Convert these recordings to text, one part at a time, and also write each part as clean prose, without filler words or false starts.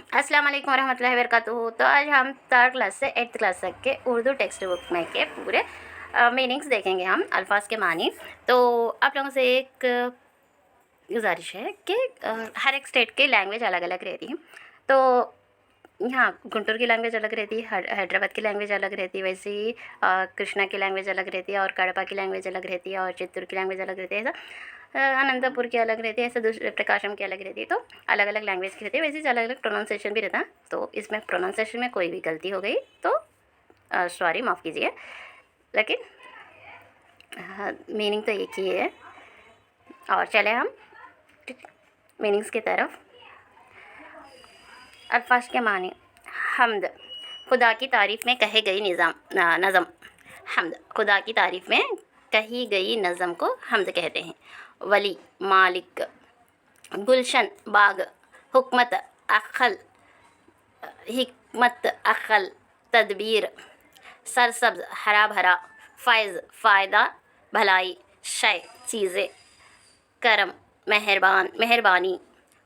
अस्सलाम वालेकुम रहमतुल्लाहि वबरकातुहू। तो आज हम 3rd क्लास से 8th क्लास तक के उर्दू टेक्स्ट बुक में के पूरे मीनिंग्स देखेंगे, हम अल्फाज के मानी। तो आप लोगों से एक गुजारिश है कि हर एक स्टेट की लैंग्वेज अलग अलग रहती है। तो यहाँ गुंटूर की लैंग्वेज अलग रहती है, हैदराबाद की लैंग्वेज अलग रहती है, वैसे ही कृष्णा की लैंग्वेज अलग रहती है, और कड़पा की लैंग्वेज अलग रहती है, और चित्तूर की लैंग्वेज अलग रहती है, ऐसा अनंतपुर की अलग रहती है, ऐसे दूसरे प्रकाशम की अलग रहती है। तो अलग अलग लैंग्वेज की रहती है, वैसे ही अलग अलग प्रोनाउंसिएशन भी रहता है। तो इसमें प्रोनाउंसिएशन में कोई भी गलती हो गई तो सॉरी, माफ़ कीजिए, लेकिन मीनिंग तो एक ही है। और चले हम मीनिंग्स की तरफ। अल्फाज के मानी। हम्द, खुदा की तारीफ़ में कही गई नज़म। हम्द, खुदा की तारीफ़ में कही गई नज़म को हम्द कहते हैं। वली, मालिक। गुलशन, बाग। हुकमत, अक्ल। हिकमत, अक्ल। तदबीर, सरसब्ज, हरा भरा। फ़ैज़, फ़ायदा, भलाई। शय, चीज़ें। करम, मेहरबान, मेहरबानी।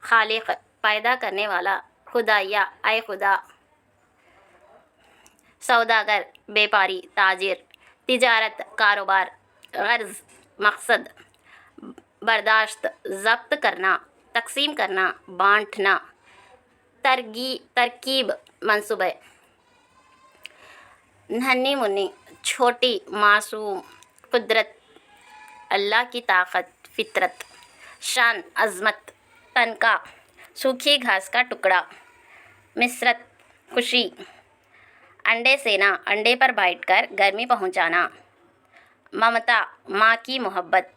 खालिक, पैदा करने वाला। खुदाया, आए खुदा। सौदागर, व्यापारी, ताजिर। तिजारत, कारोबार। गर्ज, मकसद। बर्दाश्त, ज़ब्त करना, तकसीम करना, बांटना। तरकीब, मंसूबे। नन्ही मुन्नी, छोटी, मासूम। कुदरत, अल्लाह की ताकत, फितरत। शान, अज़मत, तनका, सूखी घास का टुकड़ा। मिसरत, खुशी। अंडे सेना, अंडे पर बैठकर गर्मी पहुंचाना। ममता, माँ की मोहब्बत।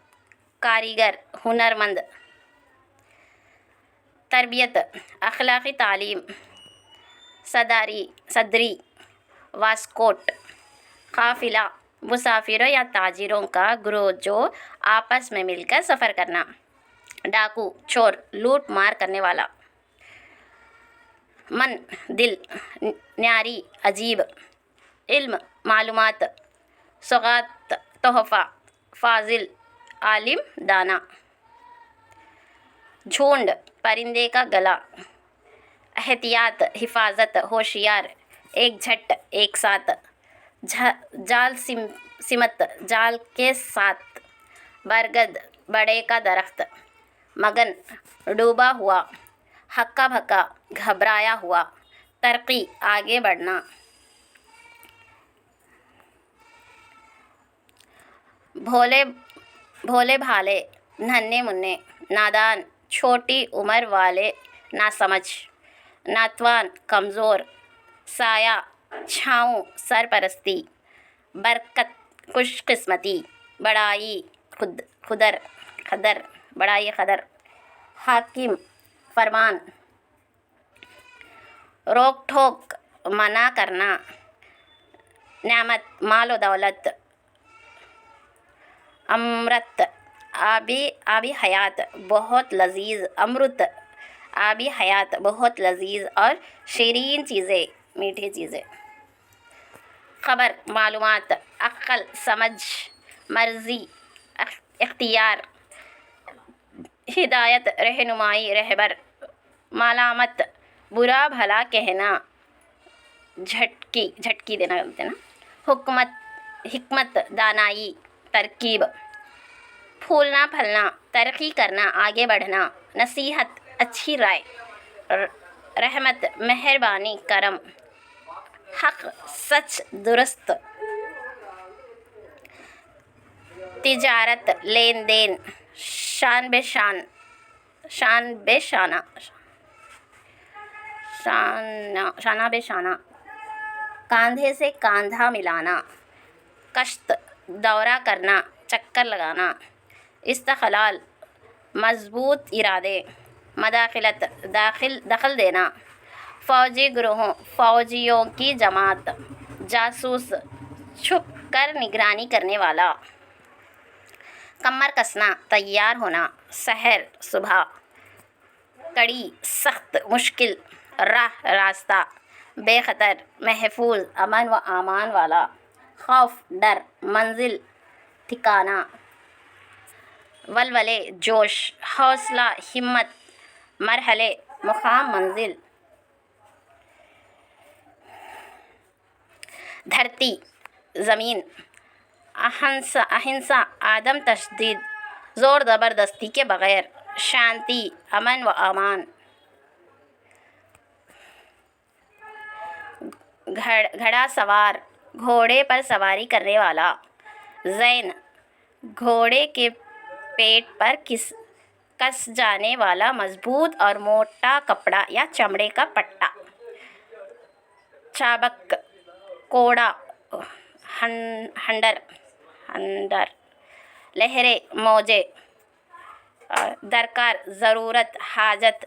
कारीगर, हुनरमंद। तरबियत, अखलाकी तालीम। सदरी, वास्कोट। काफिला, मुसाफिरों या ताजिरों का ग्रोह जो आपस में मिलकर सफ़र करना। डाकू, चोर, लूट मार करने वाला। मन, दिल। न्यारी, अजीब। इल्म, मालूमात। सौगात, तोहफ़ा। फाजिल, आलिम, दाना। झुंड, परिंदे का गला। एहतियात, हिफाजत, होशियार। एकझट, एक साथ। जाल, सिमत, जाल के साथ। बरगद, बड़े का दरख्त। मगन, डूबा हुआ। हक्का भक्का, घबराया हुआ। तरक्की, आगे बढ़ना। भोले भोले भाले, नन्हे मुन्ने। नादान, छोटी उम्र वाले, नासमझ। नातवान, कमज़ोर। साया, छाँव, सरपरस्ती। बरकत, खुशकिस्मती। बड़ाई, खदर, बड़ाई खदर। हाकिम, फरमान। रोक ठोक, मना करना। नेमत, माल व दौलत। अमृत, आबी हयात, बहुत लजीज। अमृत, आबी हयात, बहुत लजीज और शीरीन चीज़ें, मीठी चीज़ें। खबर, मालूमात। अक्ल, समझ। मर्जी, इख्तियार। हिदायत, रहनुमाई, रहबर। मलामत, बुरा भला कहना, झटकी देना बोलते ना। हिकमत, दानाई। तरकीब, फूलना फलना, तरक्की करना, आगे बढ़ना। नसीहत, अच्छी राय। रहमत, मेहरबानी, करम। हक, सच, दुरुस्त। तिजारत, लेन देन। शान बेशाना, शाना बेशाना। कांधे से कांधा मिलाना। कश्त, दौरा करना, चक्कर लगाना। इस्तक़लाल, मजबूत इरादे। मदाखिलत, दखल देना। फ़ौजी ग्रोहों, फ़ौजियों की जमात। जासूस, छुप कर निगरानी करने वाला। कमर कसना, तैयार होना। सहर, सुबह। कड़ी, सख्त, मुश्किल। रास्ता। बेखतर, महफूज, अमन व आमान वाला। खौफ, डर। मंजिल, ठिकाना। वलवले, जोश। हौसला, हिम्मत। मरहले, मुकाम, मंजिल। धरती ज़मीन, अहिंसा आदम तशद्दुद, ज़ोर ज़बरदस्ती के बग़ैर, शांति अमन व अमान, घड़ा सवार घोड़े पर सवारी करने वाला, ज़ैन घोड़े के पेट पर कस जाने वाला मजबूत और मोटा कपड़ा या चमड़े का पट्टा, चाबक कोड़ा, हंडर, लहरें मौजे, दरकार ज़रूरत हाजत,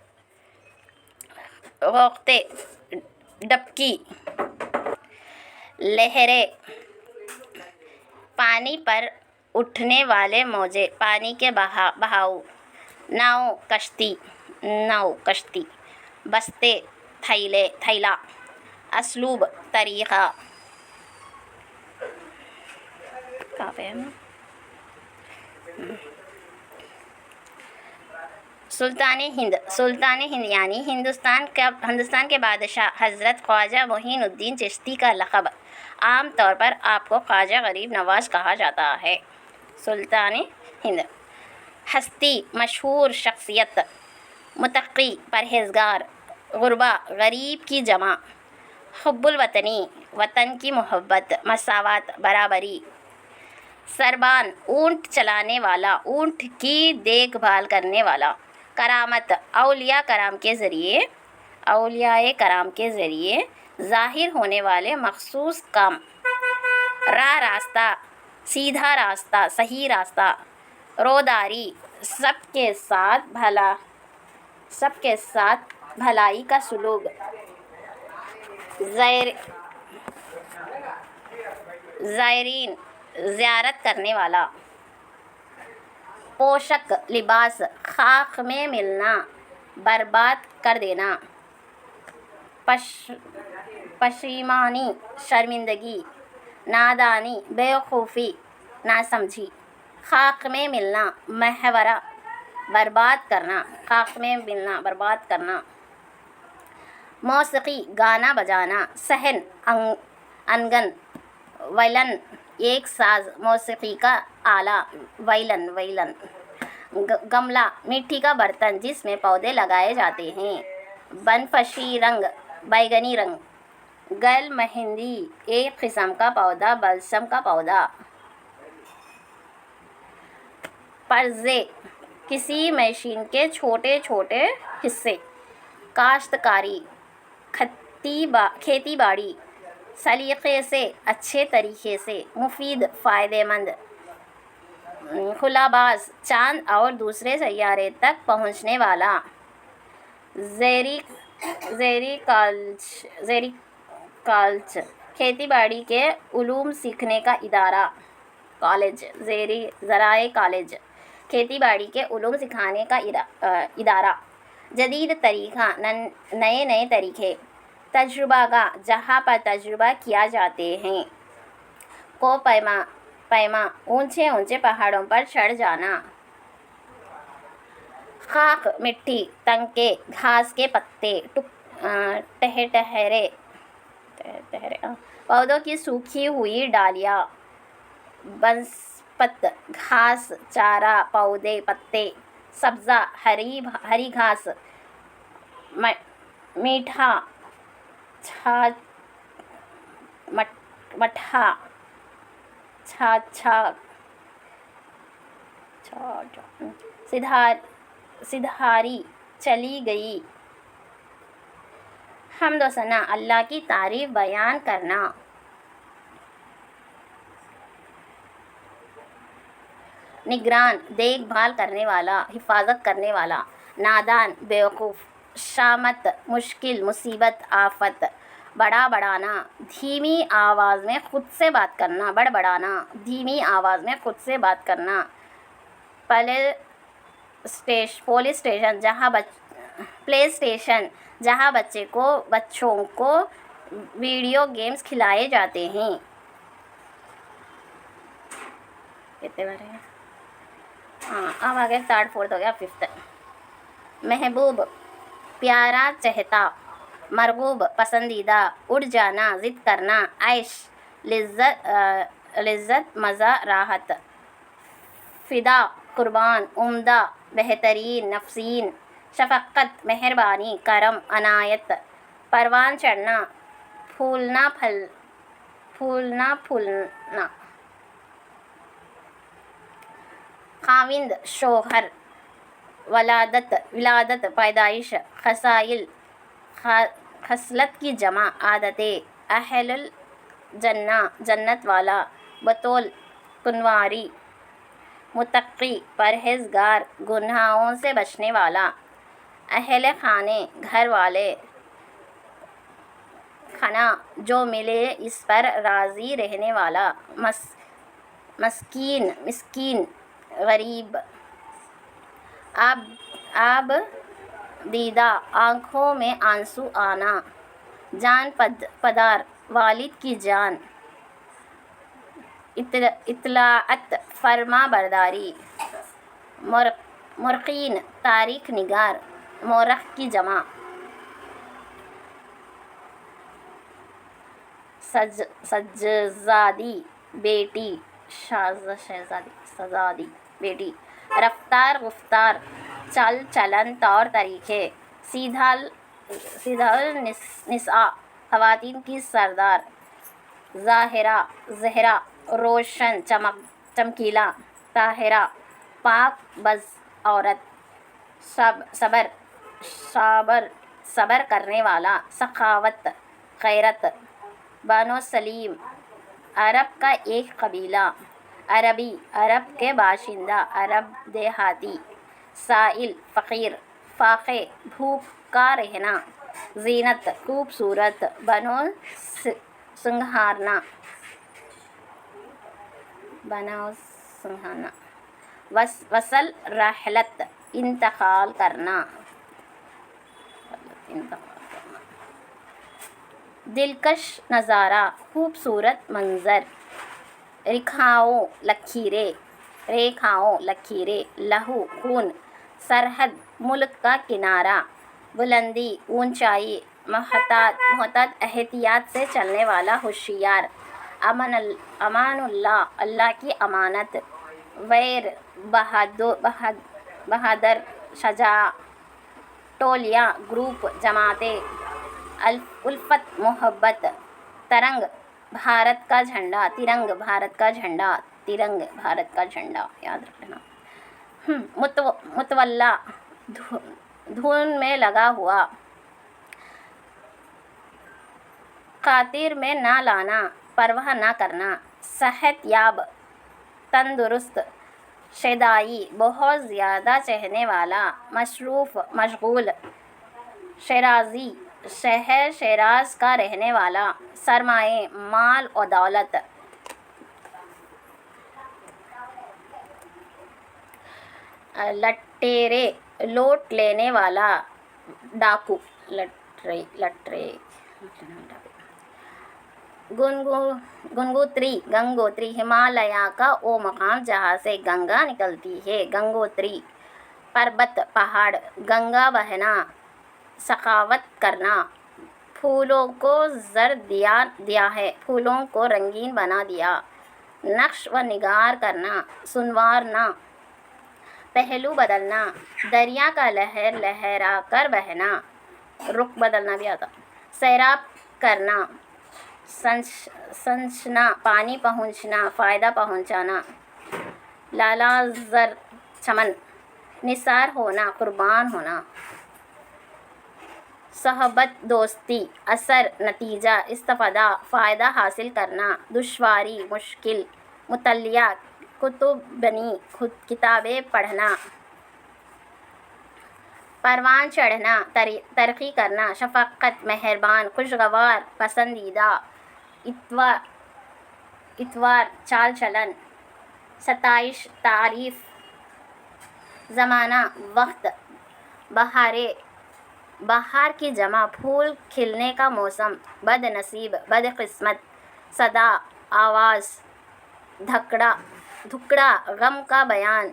वक्ते डबकी, लहरें पानी पर उठने वाले मौजे, पानी के बहाव, नाव कश्ती, बस्ते थैला, असलूब तरीक़ा, काफ़ी है ना। सुल्तान हिंद यानी हिंदुस्तान के बादशाह हज़रत ख्वाजा मोइनुद्दीन चिश्ती का लक़ब। आम तौर पर आपको ख्वाजा गरीब नवाज कहा जाता है। सुल्तान हिंद। हस्ती मशहूर शख्सियत, मुत्तक़ी परहेज़गार, गुरबा गरीब की जमा, हुब्बुल वतनी वतन की मोहब्बत, मसावत बराबरी, सरबान ऊँट चलाने वाला, ऊँट की देखभाल करने वाला, करामत औलिया कराम के ज़रिए ज़ाहिर होने वाले मख़सूस काम, रास्ता सीधा रास्ता, सही रास्ता, रोदारी सबके साथ भलाई का सुलूक, ज़ायरीन ज़ियारत करने वाला, पोशक लिबास खाक में मिलना, बर्बाद कर देना, पशिमानी शर्मिंदगी, नादानी बेवकूफ़ी नासमझी, खाक में मिलना महवरा बर्बाद करना, खाक में मिलना बर्बाद करना, मौसीकी गाना बजाना, सहन अंगन, वैलन एक साज मौसीकी का आला, वैलन, गमला मिट्टी का बर्तन जिसमें पौधे लगाए जाते हैं, बनफशी रंग बैगनी रंग, गल मेहंदी एक किस्म का पौधा, बलसम का पौधा, पर्जे किसी मशीन के छोटे छोटे हिस्से, काश्तकारी खेती बाड़ी, सलीक़े से अच्छे तरीक़े से, मुफीद फ़ायदेमंद, खुलाबाज चाँद और दूसरे सैयारे तक पहुँचने वाला, ज़ेरिकल्च खेती बाड़ी के उलूम सीखने का इदारा, कॉलेज, ज़राए कॉलेज खेती बाड़ी के उलूम सिखाने का इदारा, जदीद तरीक़ा नए तरीक़े, तजुर्बागाह जहाँ पर तजुर्बा किया जाते हैं, को पैमा ऊंचे पहाड़ों पर चढ़ जाना, खाक मिट्टी, तंके घास के पत्ते, टहरे पौधों की सूखी हुई डालियाँ, बनस्पत घास, चारा, पौधे, पत्ते, सब्ज़ा हरी घास, मीठा मठा छा सिधारी चली गई, हम्द व सना अल्लाह की तारीफ़ बयान करना, निगरान देखभाल करने वाला, हिफाजत करने वाला, नादान बेवकूफ़, शामत मुश्किल, मुसीबत, आफत, बड़ाना धीमी आवाज़ में ख़ुद से बात करना, बड़बड़ाना धीमी आवाज़ में ख़ुद से बात करना, पुलिस स्टेशन जहाँ बच्चों को वीडियो गेम्स खिलाए जाते हैं। कितने बारे हैं? हाँ, अब आगे थर्ड फोर्थ हो गया, फिफ्थ। महबूब प्यारा, चहता, मरगूब पसंदीदा, उड़ जाना, ज़िद करना, ऐश لذت مزہ راحت، فدا قربان، عمدہ بہترین، نفسین، شفقت مہربانی، کرم عنایت، پروان چڑھنا، پھولنا پھولنا، خاوند شوہر، ولادت پیدائش، خصائل خصلت کی جمع، عادتیں، اہل الجنہ جنت والا، بطول کنواری، متقی پرہیزگار، گناہوں سے بچنے والا، اہل خانے گھر والے، کھنا جو ملے اس پر راضی رہنے والا، مسکین غریب، آب دیدہ آنکھوں میں آنسو آنا، جان پدار والد کی جان، اطلاعت فرما برداری، مرقین تاریخ نگار، مورخ کی جمع، سجزادی بیٹی، شہزادی بیٹی، رفتار گفتار، چل چلن طور طریقے، سیدھا النساء خواتین کی سردار، زہرا روشن چمکیلا، طاہرہ پاک بز عورت، صبر کرنے والا، سخاوت غیرت، بنو سلیم عرب کا ایک قبیلہ، عربی عرب کے باشندہ، عرب دیہاتی، سائل فقیر، فاقے بھوکا رہنا، زینت خوبصورت، بنو سنگھارنا، وصل رحلت انتقال کرنا، دلکش نظارہ خوبصورت منظر، ریکھاؤں لکیریں، لہو خون، سرحد ملک کا کنارہ، بلندی اونچائی، محتاط احتیاط سے چلنے والا، ہوشیار، امان اللہ اللہ کی امانت، ویر بہادر شجاع، ٹولیاں گروپ جماعتیں، الفت محبت، ترنگ بھارت کا جھنڈا، ترنگ بھارت کا جھنڈا یاد رکھنا، متولا دھن میں لگا ہوا، خاطر میں نہ لانا، پرواہ نہ کرنا، صحت یاب تندرست، شیدائی بہت زیادہ چہنے والا، مصروف مشغول، شیرازی شہر شیراز کا رہنے والا، سرمائے مال و دولت، لٹیرے لوٹ لینے والا، ڈاکو، گنگوتری ہمالیہ کا وہ مقام جہاں سے گنگا نکلتی ہے، گنگوتری، پربت پہاڑ، گنگا بہنا، سخاوت کرنا، پھولوں کو زر دیا ہے، پھولوں کو رنگین بنا دیا، نقش و نگار کرنا، سنوارنا، پہلو بدلنا، دریا کا لہر لہرا کر بہنا، رخ بدلنا بھی آتا، سیراب کرنا، سنچنا، پانی پہنچنا، فائدہ پہنچانا، لالا زر چمن، نثار ہونا، قربان ہونا، صحبت دوستی، اثر نتیجہ، استفادہ فائدہ حاصل کرنا، دشواری مشکل، مطالعہ کتب بنی کتابیں پڑھنا، پروان چڑھنا، ترقی کرنا، شفقت مہربان، خوشگوار پسندیدہ، اتوار چال چلن، ستائش تعریف، زمانہ وقت، بہار کی جمع، پھول کھلنے کا موسم، بد نصیب بد قسمت، صدا آواز، دھکڑا غم کا بیان،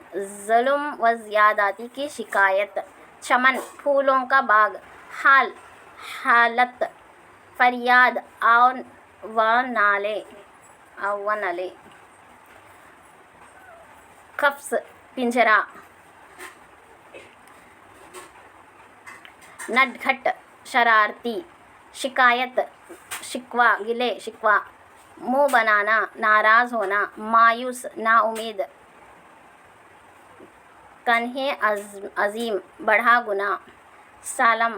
ظلم و زیادتی کی شکایت، چمن پھولوں کا باغ، حالت فریاد آہ و نالے، अवन अली, कफ्स पिंजरा, नटखट शरारती, शिकायत शिकवा गिले शिकवा, मुंह बनाना नाराज़ होना, मायूस नाउम्मीद, कन्हे अज़ीम बढ़ा गुना, सालम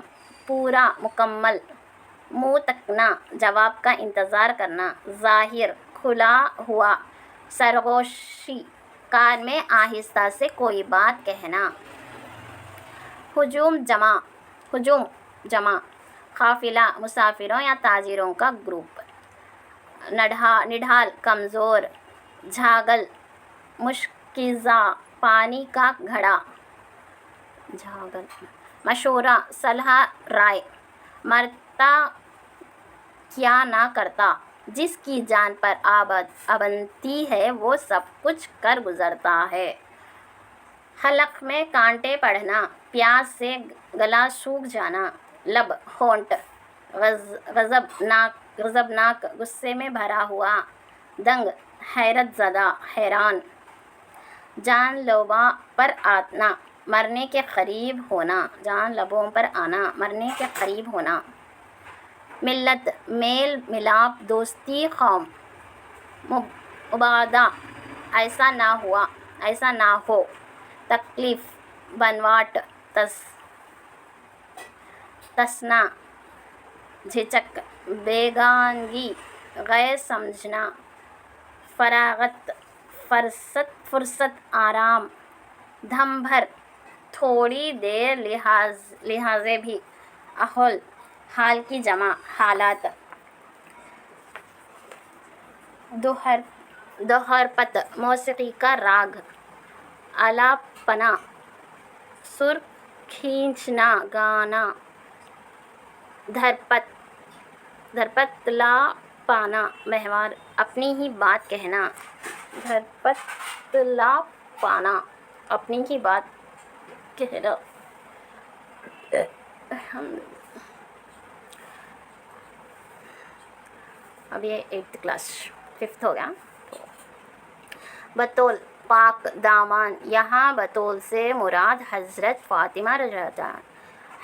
पूरा मुकम्मल, मुँह तकना जवाब का इंतज़ार करना, ज़ाहिर खुला हुआ, सरगोशी कार में आहिस्ता से कोई बात कहना, हुजूम जमा काफिला मुसाफिरों या ताजिरों का ग्रुप, निढाल कमज़ोर, झागल मुश्किज़ा पानी का घड़ा, झागल मशोरा सलाह राय, मरता क्या ना करता, जिसकी जान पर आबंती है वो सब कुछ कर गुजरता है, हलक में कांटे पड़ना, प्यास से गला सूख जाना, लब होंठ गज़बनाक गुस्से में भरा हुआ, दंग हैरत ज़दा हैरान, जान लोबों पर आना मरने के करीब होना, जान लबों पर आना मरने के करीब होना, मिल्लत मेल मिलाप दोस्ती कौम, मुबादा ऐसा ना हो, तकलीफ़ बनवाट तसना झिझक, बेगानगी गैर समझना, फरागत फुर्सत आराम, दम भर थोड़ी देर लिहाजे भी, अहल हाल की जमा हालात, दोहरपत मौसीकी का राग, आलापना सुर खींचना गाना, धरपत ला पाना महवार अपनी ही बात कहना, धरपत ला पाना अपनी ही बात कहना। अब ये 8th क्लास 5th हो गया। बतौल पाक दामन, यहाँ बतौल से मुराद हज़रत फ़ातिमा रज़ियल्लाहु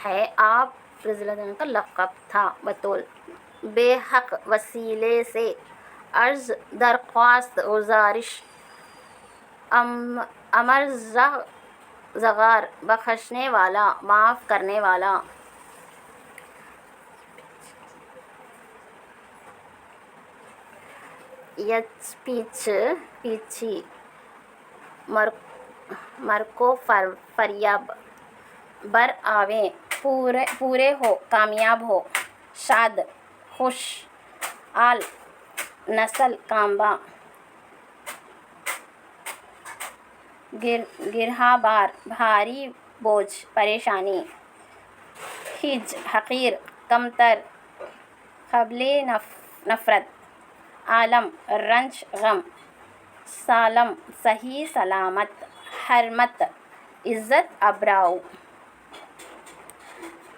है। आप रज़ियल्लाहु का लक़ब था बतौल। बेहक वसीले से अर्ज़ दरख्वास्त गुज़ारिश, अमर ज़गार बख्शने वाला माफ़ करने वाला, पीछी मरको फरियाब, बर आवे पूरे हो कामयाब हो, शाद खुश आल नस्ल कामबा, गिरहा बार भारी बोझ परेशानी, हिज हक़ीर कमतर, क़ब्ले नफ़रत, आलम रंज गम, सालम सही सलामत, हरमत इज़्ज़त अब्राऊ,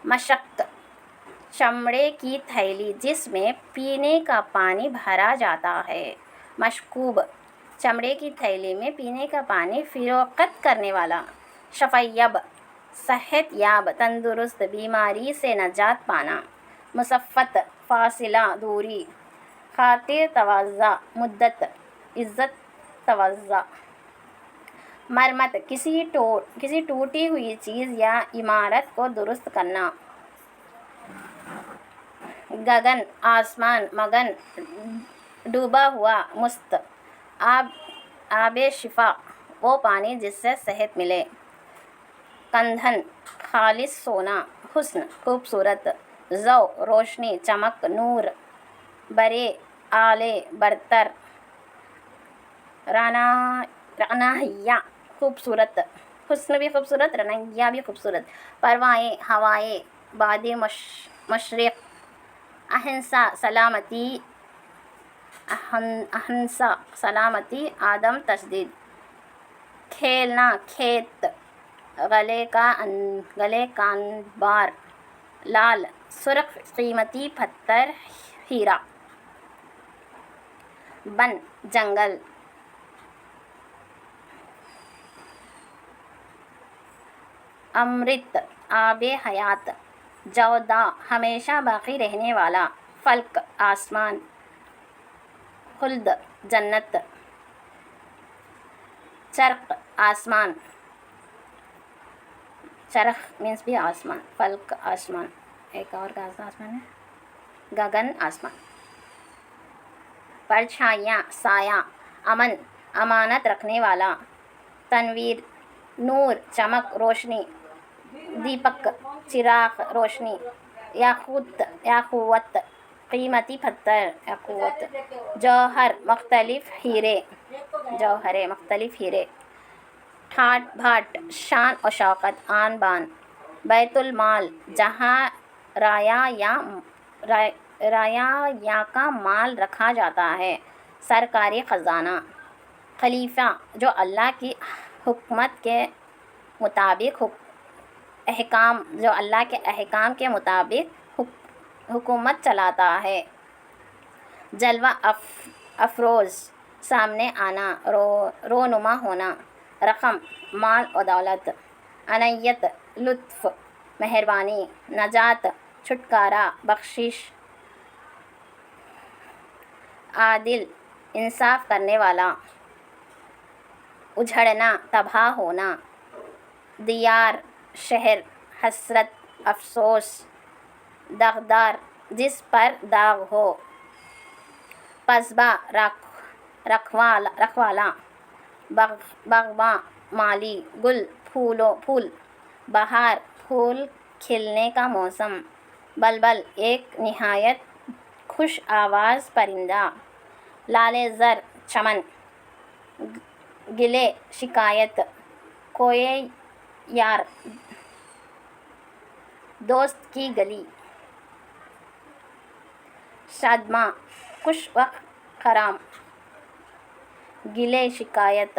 मशक चमड़े की थैली जिसमें पीने का पानी भरा जाता है, मशकूब चमड़े की थैली में पीने का पानी फ़िरोख्त करने वाला, शफ़य्यब सेहत याब तंदुरुस्त बीमारी से नजात पाना, मुसफ़्फ़त फ़ासिला दूरी, खातिर तवज़्ज़ा मुद्दत इज़्ज़त तवज़्ज़ा, मरम्मत किसी टूटी हुई चीज़ या इमारत को दुरुस्त करना, गगन आसमान, मगन डूबा हुआ, मुस्त आबे शिफा वो पानी जिससे सेहत मिले, कंधन खालिस सोना, हुस्न खूबसूरत, ज़ौ रोशनी चमक नूर, बरे आले बरतर, रनाहिया खूबसूरत, हुस्न भी खूबसूरत, रनाहिया भी खूबसूरत, परवाएँ हवाएँ, बादी मशरिक़, अहिंसा सलामती आदम तशदीद, खेलना खेत, गले कान बार, लाल सुर्ख कीमती पत्थर हीरा, बन जंगल, अमृत आबे हयात, जौदा हमेशा बाकी रहने वाला, फल्क आसमान, खुल्द जन्नत, चरक आसमान, चरख मीन्स भी आसमान, फल्क आसमान, एक और का आसमान है गगन आसमान, परछाइयाँ साया, अमन अमानत रखने वाला, तनवीर नूर चमक रोशनी, दीपक चिराग रोशनी, याकूत कीमती पत्थर याकूत, जौहर मुख्तलिफ हीरे जौहरे मुख्तलिफ हीरे, ठाट भाट शान और शौकत आन बान, बैतुल माल जहाँ राया का माल रखा जाता है, सरकारी ख़जाना, खलीफा जो अल्लाह की हुकूमत के मुताबिक अल्लाह के अहकाम के मुताबिक हुकूमत चलाता है, जलवा अफरोज़ सामने आना, रोनुमा होना, रकम माल और दौलत, अनयत लुत्फ़ मेहरबानी, नजात छुटकारा बख्शिश, आदिल इंसाफ करने वाला, उझड़ना तबाह होना, दियार शहर, हसरत अफसोस, दागदार जिस पर दाग हो, पसबा रखवाला, बागबा माली, गुल फूल, बहार फूल खिलने का मौसम, बलबल एक निहायत खुश आवाज़ परिंदा, लाले ज़र चमन, गिले शिकायत, कोए यार दोस्त की गली, शादमा खुश व खराम, गिले शिकायत,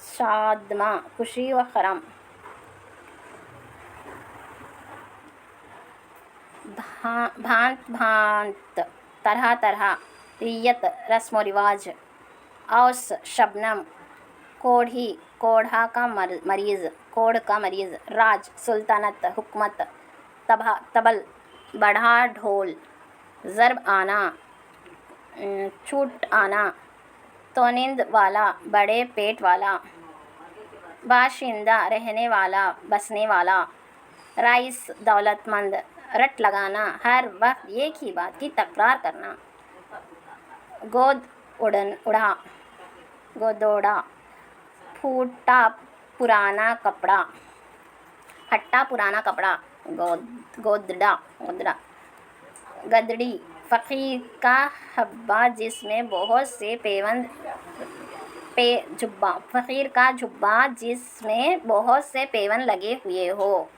शादमा खुशी व खराम, भांत भांत तरह तरह, रियत रस्म व रिवाज, औस शबनम कोढ़ा का मरीज़, राज सुल्तानत हुकूमत, तबल बढ़ा ढोल, ज़रब आना छूट आना, तोनिंद वाला बड़े पेट वाला, बाशिंदा रहने वाला बसने वाला, राइस दौलतमंद, रट लगाना हर वक्त एक ही बात की तकरार करना, गोदोड़ा फूटा पुराना कपड़ा, हट्टा पुराना कपड़ा, गोदड़ा गदड़ी, फ़कीर का हब्बा जिसमें बहुत से फ़कीर का जुब्बा जिसमें बहुत से पेवन लगे हुए हो,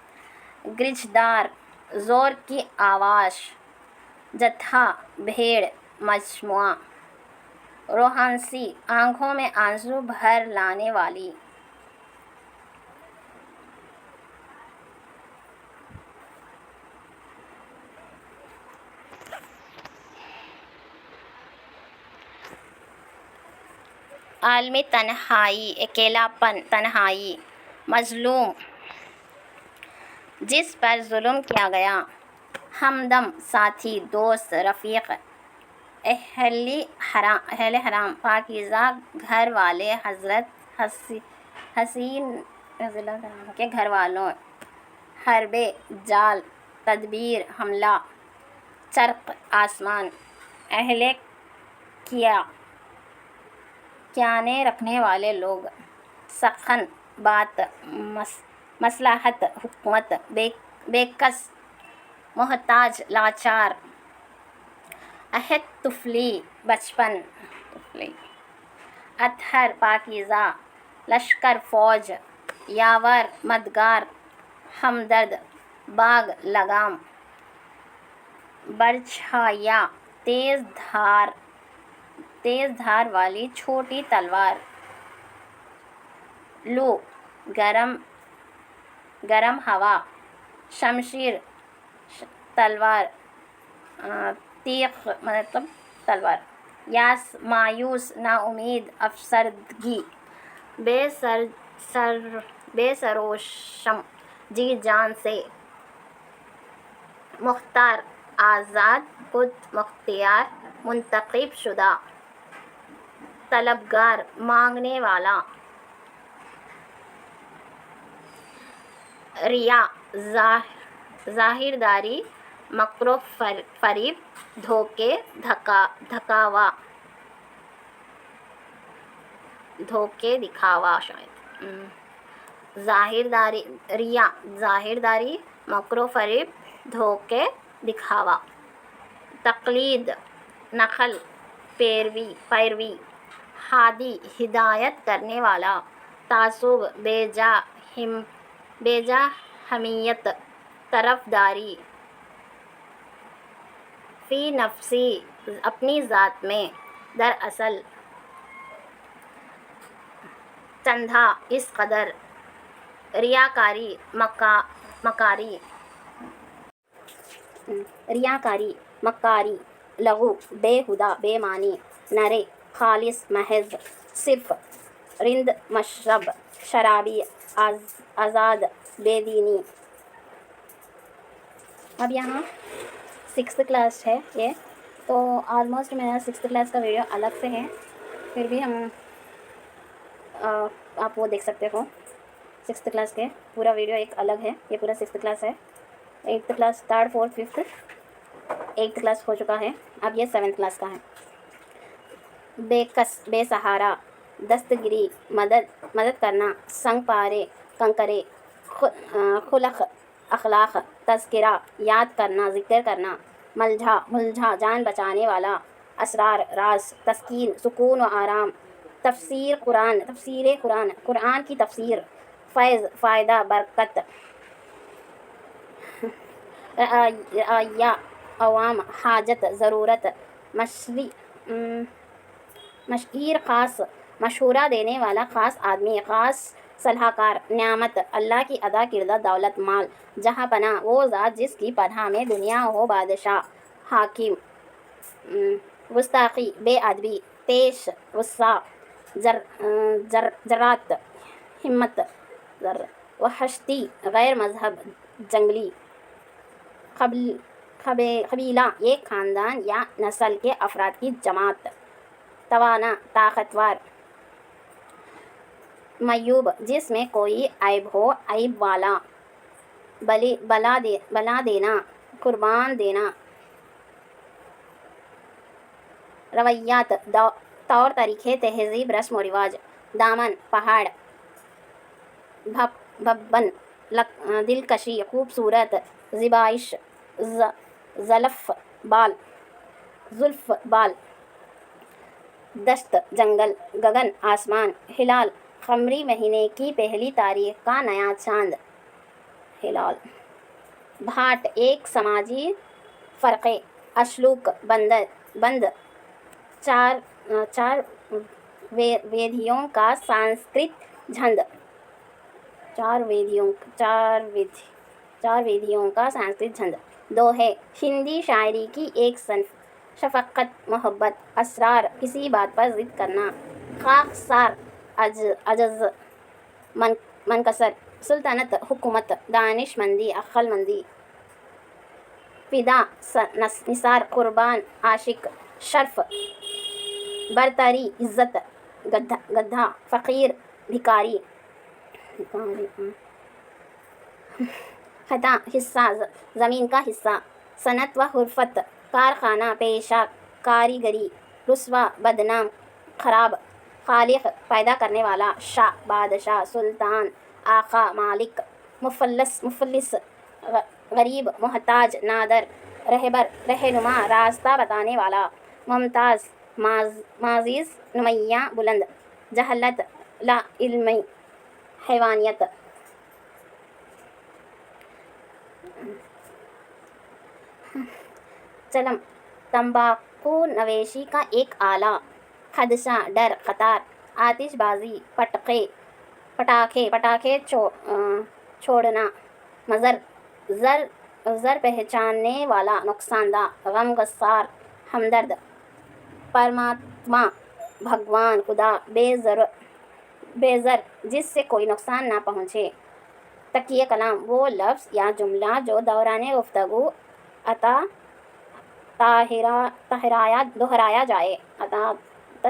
गिरजदार ज़ोर की आवाज़, जत्था भेड़ मजमुआ, रोहानसी आँखों में आंसू भर लाने वाली, आलमी तन्हाई अकेलापन तन्हाई, मजलूम जिस पर जुल्म किया गया, हमदम साथी दोस्त रफ़ीक, अहले हराम पाकीज़ा घर वाले, हज़रत हसीन के घर वालों, हरबे जाल तदबीर हमला, चरक आसमान, अहले क्याने रखने वाले लोग, सखन बात मसलहत हुकूमत, बेकस मोहताज लाचार, अहद तुफली बचपन, अतहर पाकीज़ा, लश्कर फ़ौज, यावर मदगार, हमदर्द बाग लगाम, बरछाया तेज़ धार वाली छोटी तलवार, लू गरम हवा, शमशीर तलवार, तीख मतलब तलवार। यास मायूस ना उम्मीद अफसरदगी बेसरोशम जी जान से मुख्तार आज़ाद खुद मुख्तियार मुंतखब शुदा तलबगार मांगने वाला रिया ज़ाहिरदारी मकरो फरीब धोखे धकावा धोखे दिखावा शायद ज़ाहिरदारी रिया ज़ाहिरदारी मकरो फरीब धोखे दिखावा तकलीद नकल पैरवी हादी हिदायत करने वाला तासुब बेजा हमीयत तरफदारी फ़ी नफ्सी अपनी ज़ात में दरअसल चंदा इस कदर रियाकारी मकारी लघु बेहुदा बेमानी नरे खालिस महज सिर्फ रिंद मशरब शराबी आज़ाद बेदीनी। अब यहाँ 6th क्लास है ये, तो ऑलमोस्ट मेरा 6th क्लास का वीडियो अलग से है, फिर भी हम आप वो देख सकते हो। 6th क्लास के पूरा वीडियो एक अलग है, ये पूरा 6th क्लास है। 8th class 3rd 4th 5th 8th class हो चुका है, अब ये 7th क्लास का है। बेकस बेसहारा दस्तगिरी मदद करना संग पारे कंकरे खुलक अखलाक तज़किरा याद करना ज़िक्र करना मुलझा जान बचाने वाला असरार राज तस्कीन सुकून व आराम तफसीर कुरान की तफसीर फ़ैज़ फ़ायदा बरकत या अवाम हाजत ज़रूरत मशकीर ख़ास मशूरा देने वाला ख़ास आदमी ख़ास सलाहकार न्यामत अल्लाह की अदा किरदा दौलत माल जहाँ पनाह वो ज़ात जिसकी पनाह में दुनिया हो बादशाह हाकिम गुस्ताखी बेअदबी तेश गुस्सा जरात हिम्मत वहशती गैर मज़हब जंगली कबीला एक ख़ानदान या नस्ल के अफराद की जमात तवाना ताकतवर मयूब जिसमें कोई ऐब हो ऐब वाला बला देना कुर्बान देना रवैयात तौर तरीक़े तहज़ीब रस्म व रिवाज दामन पहाड़ भब्बन दिलकशी खूबसूरत ज़िबाइश ज़ुल्फ़ बाल दश्त जंगल गगन आसमान हिलाल क़मरी महीने की पहली तारीख का नया चांद हिलाल भाट एक समाजी फ़र्क़े अशलूक बंद चार वेदियों का संस्कृत झंड चार वेदियों का संस्कृत झंड दोहे हिंदी शायरी की एक सनफ़ शफ़क़त मोहब्बत असरार किसी बात पर ज़िद करना खाकसार अजज़ मनकसर सुल्तानत हुकूमत दानिशमंदी अक्लमंदी फ़िदा निसार कुर्बान आशिक शर्फ बरतरी इज़्ज़त गद्दा फ़कीर भिखारी खता हिस्सा ज़मीन का हिस्सा सनत व हुर्फत कारखाना पेशा कारीगरी रुस्वा बदनाम खराब खालिक पैदा करने वाला शाह बादशाह सुल्तान आका मालिक मुफल्लिस गरीब मोहताज नादर रहबर रहनुमा रास्ता बताने वाला मुमताज़ माज़ीज़ नुमैया बुलंद जहलत ला इल्मी हैवानियत चलम तंबाकू नवेशी का एक आला खदशा डर ख़तार आतिशबाजी पटाखे छोड़ना मज़र ज़र पहचानने वाला नुकसानदा गम गस्सार हमदर्द परमात्मा भगवान खुदा बेज़र जिससे कोई नुकसान ना पहुँचे। तकिए कलाम वो लफ्ज़ या जुमला जो दौरान गुफ्तगू अता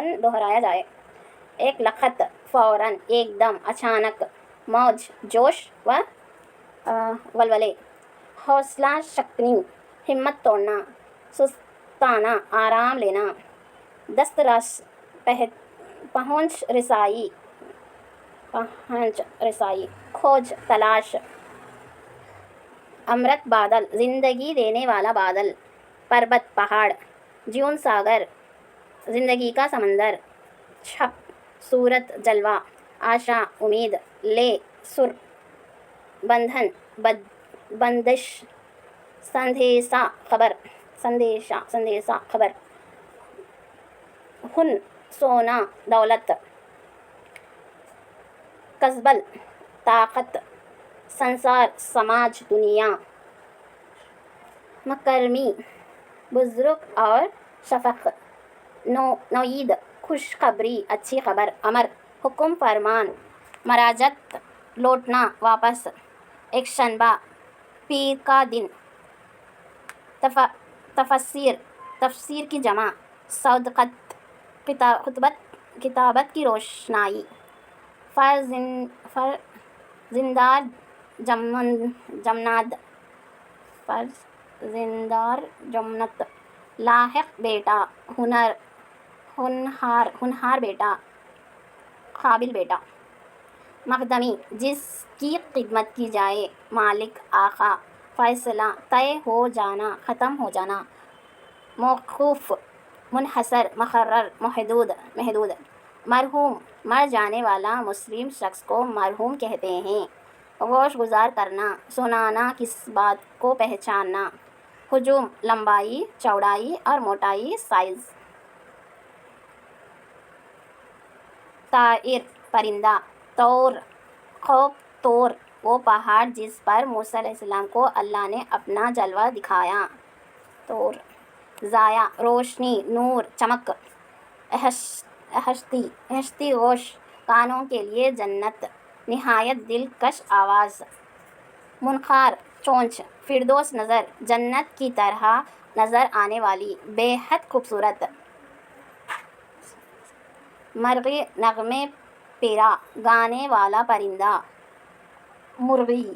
दोहराया जाए। एक लखत फ़ौरन, एकदम, अचानक। मौज जोश व वलवले। हौसला शक्नी, हिम्मत तोड़ना। सुस्ताना, आराम लेना। दस्तरस, पहुँच रसाई। खोज, तलाश। अमृत बादल, जिंदगी देने वाला बादल। पर्वत, पहाड़। ज्यून सागर, जिंदगी का समंदर। छप, सूरत, जलवा। आशा, उम्मीद। ले, सुर। बंधन, बंदिश। संदेशा, खबर। हुन, सोना, दौलत। कस्बल, ताकत। संसार, समाज, दुनिया। मकरमी, बुजुर्ग और शफक। नौईद, खुशखबरी, अच्छी खबर। अमर, हुक्म, फरमान। मराजत, लौटना, वापस। एक शनबा, पीर का दिन। तफसीर की जमा। सौदकत, किताबत की रोशनाई। फर्जिंदार, जमनत। लाहिक, बेटा। होनहार बेटा। काबिल बेटा। मकदमी, जिसकी खिदमत की जाए। मालिक, आका। फैसला, तय हो जाना, ख़त्म हो जाना। मौक़ूफ़, मुनहसर, मुक़र्रर, महदूद। मरहूम, मर जाने वाला मुस्लिम शख्स को मरहूम कहते हैं। गौश गुज़ार करना, सुनाना, किस बात को पहचानना। हुजूम, लंबाई, चौड़ाई और मोटाई, साइज़। ताइर, परिंदा। तौर, तौर, वो पहाड़ जिस पर मूसा अलैहिस्सलाम को अल्लाह ने अपना जलवा दिखाया। तौर। ज़ाया, रोशनी, नूर, चमक। अहश्ती, गोश, कानों के लिए जन्नत। निहायत दिलकश आवाज़। मुनक़ार, चोंच। फिरदौस, नज़र, जन्नत की तरह नज़र आने वाली, बेहद खूबसूरत। मरग़ी, नग़मे पेरा, गाने वाला परिंदा। मुर्गी,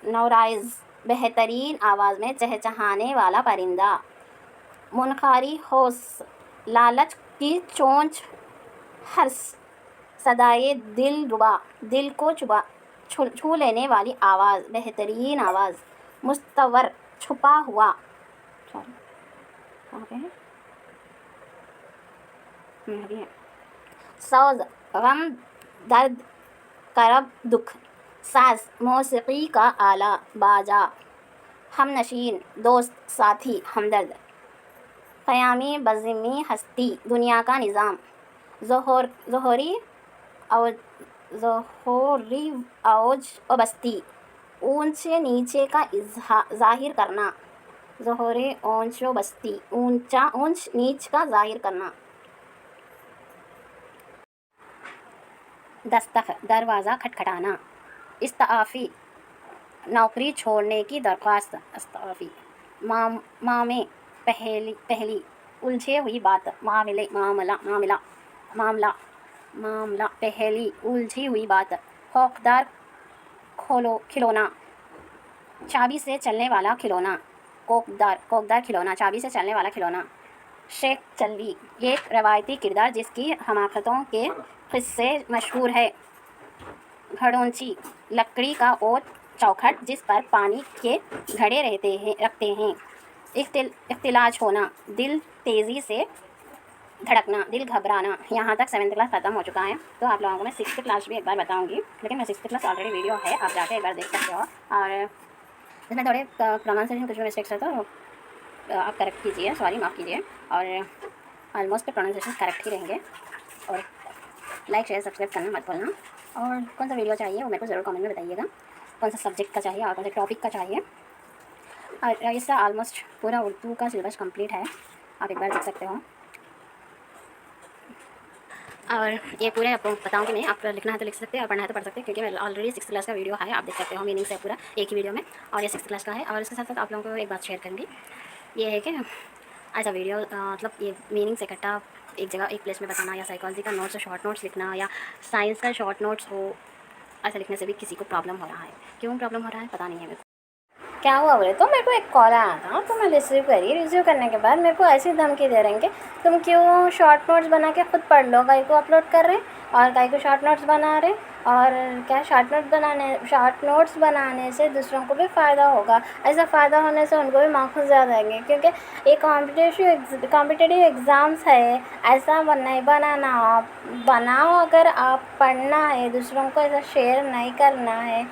नौराइज़, बेहतरीन आवाज़ में चहचहाने वाला परिंदा। मुनक़ारी, हौस, लालच की चोंच। हर्स, सदाए दिलरुबा, दिल को छू लेने वाली आवाज़, बेहतरीन आवाज़। मुस्तवर, छुपा हुआ। सौज़, गम, दर्द, करब, दुख। साज़, मौसीकी का आला, बाजा। हमनशीन, दोस्त, साथी, हमदर्द। क़यामी, बज़मी, हस्ती, दुनिया का निज़ाम। ज़ोहरी, औज व बस्ती, ऊंचे नीचे का ज़ाहिर करना। ज़ोहरे, ऊंच व बस्ती, ऊंच नीच का ज़ाहिर करना। दस्तक, दरवाज़ा खटखटाना। इस्ताफ़ी, नौकरी छोड़ने की दरख्वास्त। इस्ताफ़ी। मामले, पहली, उलझे हुई बात। मामला, पहली, उलझी हुई बात। खौफदार, खिलौना, चाबी से चलने वाला खिलौना। कोकदार खिलौना, चाबी से चलने वाला खिलौना। शेख चलवी, एक रवायती किरदार जिसकी हमाकतों के क़िस्से मशहूर है। घड़ोंची, लकड़ी का और चौखट जिस पर पानी के घड़े रखते हैं। इख्तिलाज होना, दिल तेज़ी से धड़कना, दिल घबराना। यहाँ तक 7th क्लास ख़त्म हो चुका है। तो आप लोगों को मैं 6th क्लास भी एक बार बताऊँगी, लेकिन मैं 6th क्लास ऑलरेडी वीडियो है, आप जाके एक बार देख सकते हो। और इसमें थोड़े प्रोनाउंसिएशन कुछ भी मिस्टेक्स है तो आप करेक्ट कीजिए, सॉरी, माफ़ कीजिए। और ऑलमोस्ट प्रोनाउंसिएशन करेक्ट ही रहेंगे। और लाइक, शेयर, सब्सक्राइब करना मत भूलना। और कौन सा वीडियो चाहिए वो मेरे को ज़रूर कमेंट में बताइएगा, कौन सा सब्जेक्ट का चाहिए और कौन से टॉपिक का चाहिए। और इससे ऑलमोस्ट पूरा उर्दू का सिलेबस कंप्लीट है। आप एक बार देख सकते हो। और ये पूरे आपको बताऊँ कि नहीं, आप लिखना है तो लिख सकते हैं और पढ़ना है तो पढ़ सकते हैं, क्योंकि मैं ऑलरेडी 6th क्लास का वीडियो है, आप देख सकते हो मीनिंग्स है पूरा एक ही वीडियो में, और ये 6th क्लास का है। और इसके साथ साथ आप लोगों को एक बात शेयर करूँगी, ये है कि ऐसा वीडियो मतलब ये मीनिंग्स इकट्ठा एक जगह एक प्लेस में बताना, या साइकोलॉजी का नोट्स, शॉर्ट नोट्स लिखना, या साइंस का शॉर्ट नोट्स हो, ऐसा लिखने से भी किसी को प्रॉब्लम हो रहा है। क्यों प्रॉब्लम हो रहा है पता नहीं है मेरे को। क्या हुआ बोले तो मेरे को एक कॉल आया था, तो मैं रिसीव करी। रिसीव करने के बाद मेरे को ऐसी धमकी दे रहे हैं कि तुम क्यों शॉर्ट नोट्स बना के खुद पढ़ लो, गाय को अपलोड कर रहे और गाय को शॉर्ट नोट्स बना रहे, और क्या शॉर्ट नोट्स बनाने से दूसरों को भी फ़ायदा होगा। ऐसा फ़ायदा होने से उनको भी मार्क्स ज़्यादा आएंगे, क्योंकि ये कॉम्पिटिटिव एग्ज़ाम्स है। ऐसा नहीं बनाना, आप बनाओ अगर आप पढ़ना है, दूसरों को ऐसा शेयर नहीं करना है।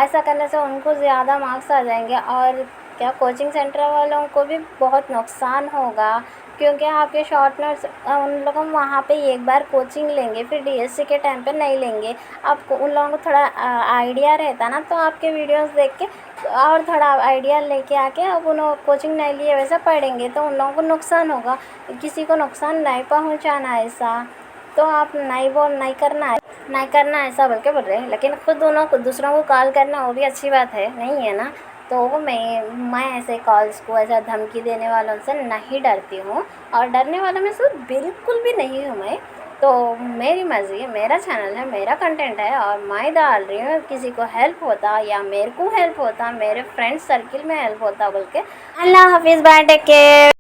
ऐसा करने से उनको ज़्यादा मार्क्स आ जाएंगे, और क्या कोचिंग सेंटर वालों को भी बहुत नुकसान होगा, क्योंकि आपके शॉर्ट नोट्स उन लोगों वहाँ पे एक बार कोचिंग लेंगे, फिर डीएससी के टाइम पे नहीं लेंगे। आपको उन लोगों को थोड़ा आइडिया रहता ना, तो आपके वीडियोस देख के और थोड़ा आइडिया लेके आके अब उन कोचिंग नहीं लिए वैसा पढ़ेंगे, तो उन लोगों को नुकसान होगा। किसी को नुकसान नहीं पहुँचाना ऐसा, तो आप नहीं करना ऐसा बोल के बोल रहे हैं। लेकिन खुद दूसरों को कॉल करना वो भी अच्छी बात है नहीं है ना। तो मैं ऐसे कॉल्स को, ऐसा धमकी देने वालों से नहीं डरती हूँ, और डरने वालों में से बिल्कुल भी नहीं हूँ मैं। तो मेरी मर्ज़ी है, मेरा चैनल है, मेरा कंटेंट है, और मैं डाल रही हूँ। किसी को हेल्प होता या मेरे को हेल्प होता, मेरे फ्रेंड सर्किल में हेल्प होता बोल के। अल्लाह हाफिज़, बाय, टेक केयर।